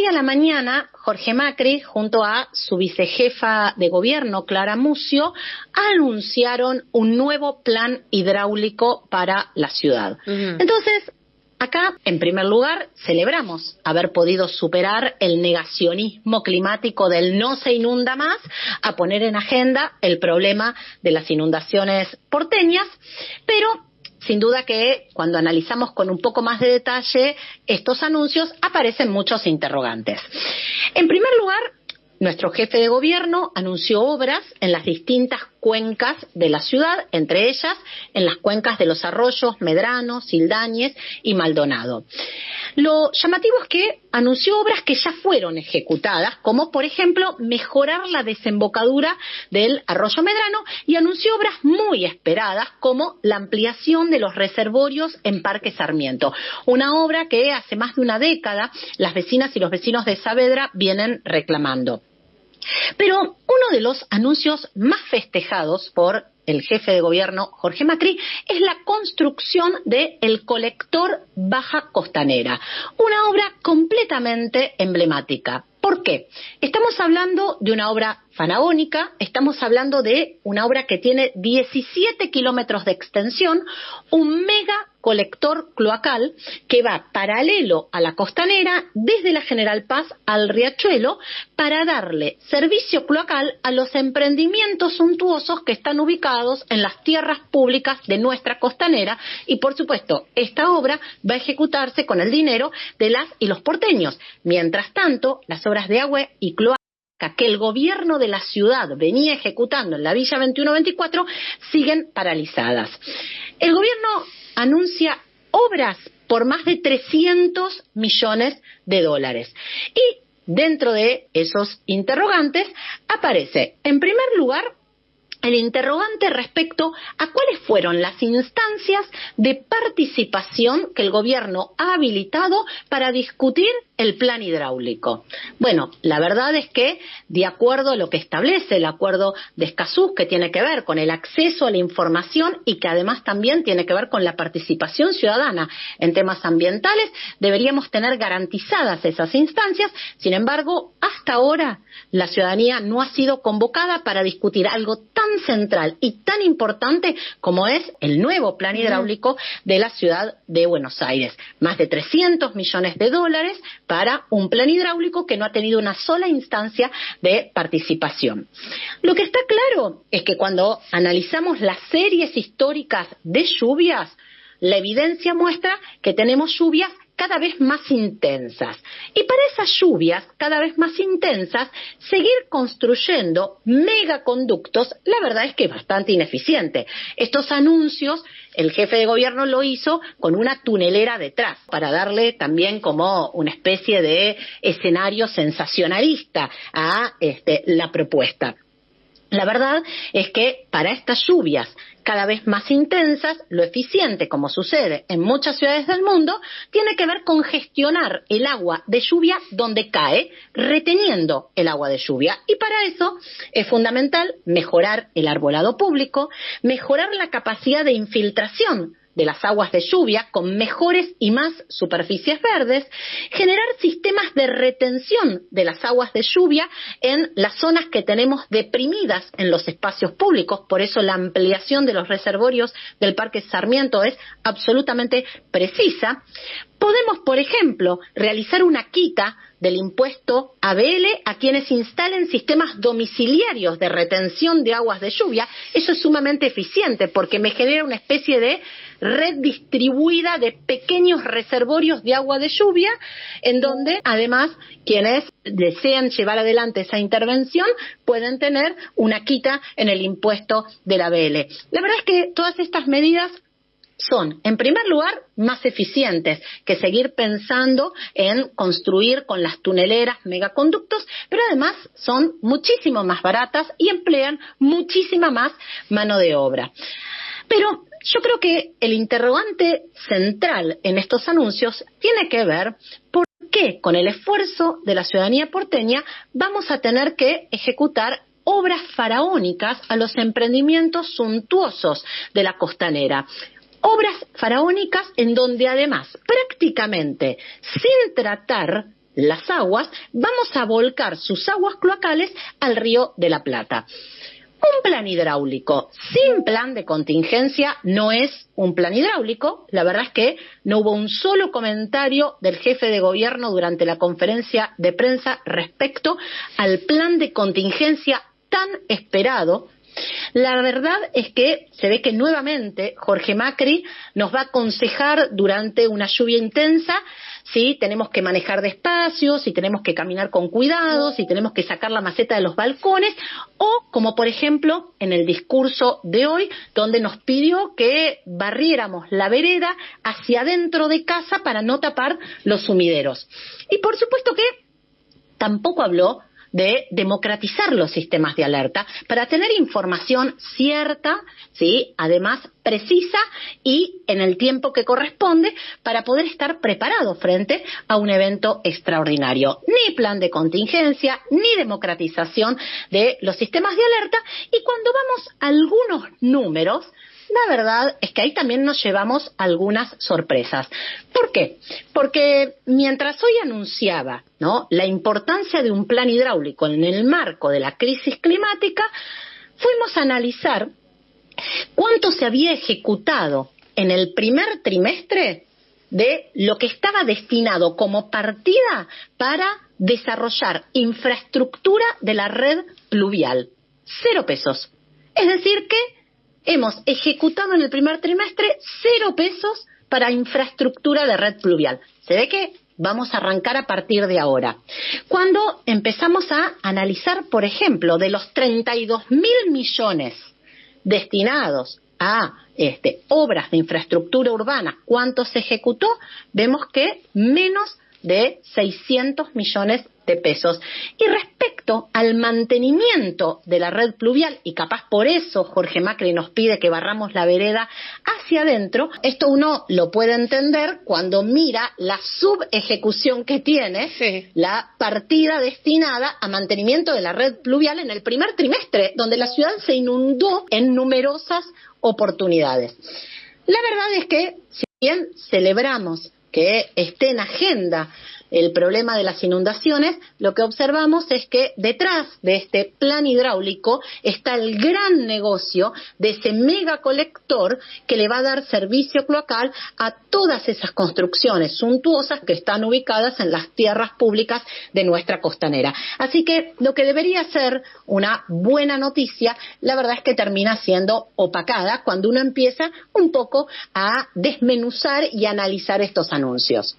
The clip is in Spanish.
a la mañana, Jorge Macri, junto a su vicejefa de gobierno, Clara Mucio, anunciaron un nuevo plan hidráulico para la ciudad. Entonces, acá, en primer lugar, celebramos haber podido superar el negacionismo climático del no se inunda más, a poner en agenda el problema de las inundaciones porteñas, pero sin duda que cuando analizamos con un poco más de detalle estos anuncios aparecen muchos interrogantes. En primer lugar, nuestro jefe de gobierno anunció obras en las distintas cuencas de la ciudad, entre ellas en las cuencas de los arroyos Medrano, Sildañez y Maldonado. Lo llamativo es que anunció obras que ya fueron ejecutadas, como por ejemplo mejorar la desembocadura del arroyo Medrano, y anunció obras muy esperadas como la ampliación de los reservorios en Parque Sarmiento, una obra que hace más de una década las vecinas y los vecinos de Saavedra vienen reclamando. Pero uno de los anuncios más festejados por el jefe de gobierno, Jorge Macri, es la construcción del colector Baja Costanera, una obra completamente emblemática. ¿Por qué? Estamos hablando de una obra faraónica, estamos hablando de una obra que tiene 17 kilómetros de extensión, un mega colector cloacal que va paralelo a la costanera desde la General Paz al Riachuelo para darle servicio cloacal a los emprendimientos suntuosos que están ubicados en las tierras públicas de nuestra costanera, y por supuesto esta obra va a ejecutarse con el dinero de las y los porteños. Mientras tanto, las obras de agua y cloaca que el gobierno de la ciudad venía ejecutando en la Villa 2124 siguen paralizadas. El gobierno anuncia obras por más de 300 millones de dólares. Y dentro de esos interrogantes aparece, en primer lugar, el interrogante respecto a cuáles fueron las instancias de participación que el gobierno ha habilitado para discutir el plan hidráulico. Bueno, la verdad es que, de acuerdo a lo que establece el acuerdo de Escazú, que tiene que ver con el acceso a la información y que además también tiene que ver con la participación ciudadana en temas ambientales, deberíamos tener garantizadas esas instancias. Sin embargo, hasta ahora la ciudadanía no ha sido convocada para discutir algo tan central y tan importante como es el nuevo plan hidráulico de la ciudad de Buenos Aires. Más de 300 millones de dólares para un plan hidráulico que no ha tenido una sola instancia de participación. Lo que está claro es que cuando analizamos las series históricas de lluvias, la evidencia muestra que tenemos lluvias cada vez más intensas. Y para esas lluvias cada vez más intensas, seguir construyendo megaconductos, la verdad es que es bastante ineficiente. Estos anuncios, el jefe de gobierno lo hizo con una tunelera detrás, para darle también como una especie de escenario sensacionalista a la propuesta. La verdad es que para estas lluvias cada vez más intensas, lo eficiente, como sucede en muchas ciudades del mundo, tiene que ver con gestionar el agua de lluvia donde cae, reteniendo el agua de lluvia. Y para eso es fundamental mejorar el arbolado público, mejorar la capacidad de infiltración de las aguas de lluvia con mejores y más superficies verdes, generar sistemas de retención de las aguas de lluvia en las zonas que tenemos deprimidas en los espacios públicos. Por eso la ampliación de los reservorios del Parque Sarmiento es absolutamente precisa. Podemos, por ejemplo, realizar una quita del impuesto ABL a quienes instalen sistemas domiciliarios de retención de aguas de lluvia. Eso es sumamente eficiente porque me genera una especie de red distribuida de pequeños reservorios de agua de lluvia, en donde además quienes desean llevar adelante esa intervención pueden tener una quita en el impuesto del ABL. La verdad es que todas estas medidas son, en primer lugar, más eficientes que seguir pensando en construir con las tuneleras megaconductos, pero además son muchísimo más baratas y emplean muchísima más mano de obra. Pero yo creo que el interrogante central en estos anuncios tiene que ver por qué con el esfuerzo de la ciudadanía porteña vamos a tener que ejecutar obras faraónicas a los emprendimientos suntuosos de la costanera. Obras faraónicas en donde además prácticamente sin tratar las aguas, vamos a volcar sus aguas cloacales al río de la Plata. Un plan hidráulico sin plan de contingencia no es un plan hidráulico. La verdad es que no hubo un solo comentario del jefe de gobierno durante la conferencia de prensa respecto al plan de contingencia tan esperado. La verdad es que se ve que nuevamente Jorge Macri nos va a aconsejar durante una lluvia intensa si tenemos que manejar despacio, si tenemos que caminar con cuidado, si tenemos que sacar la maceta de los balcones, o como por ejemplo en el discurso de hoy, donde nos pidió que barriéramos la vereda hacia adentro de casa para no tapar los sumideros. Y por supuesto que tampoco habló de democratizar los sistemas de alerta para tener información cierta, ¿sí?, además precisa y en el tiempo que corresponde para poder estar preparado frente a un evento extraordinario. Ni plan de contingencia, ni democratización de los sistemas de alerta. Y cuando vamos a algunos números, la verdad es que ahí también nos llevamos algunas sorpresas. ¿Por qué? Porque mientras hoy anunciaba, ¿no?, la importancia de un plan hidráulico en el marco de la crisis climática, fuimos a analizar cuánto se había ejecutado en el primer trimestre de lo que estaba destinado como partida para desarrollar infraestructura de la red pluvial. 0 pesos. Es decir que hemos ejecutado en el primer trimestre 0 pesos para infraestructura de red pluvial. Se ve que vamos a arrancar a partir de ahora. Cuando empezamos a analizar, por ejemplo, de los 32.000 millones destinados a obras de infraestructura urbana, ¿cuánto se ejecutó? Vemos que menos de 600 millones de pesos. Y respecto al mantenimiento de la red pluvial, y capaz por eso Jorge Macri nos pide que barramos la vereda hacia adentro, esto uno lo puede entender cuando mira la subejecución que tiene, sí, la partida destinada a mantenimiento de la red pluvial en el primer trimestre, donde la ciudad se inundó en numerosas oportunidades. La verdad es que, si bien celebramos que esté en agenda el problema de las inundaciones, lo que observamos es que detrás de este plan hidráulico está el gran negocio de ese megacolector que le va a dar servicio cloacal a todas esas construcciones suntuosas que están ubicadas en las tierras públicas de nuestra costanera. Así que lo que debería ser una buena noticia, la verdad es que termina siendo opacada cuando uno empieza un poco a desmenuzar y analizar estos anuncios.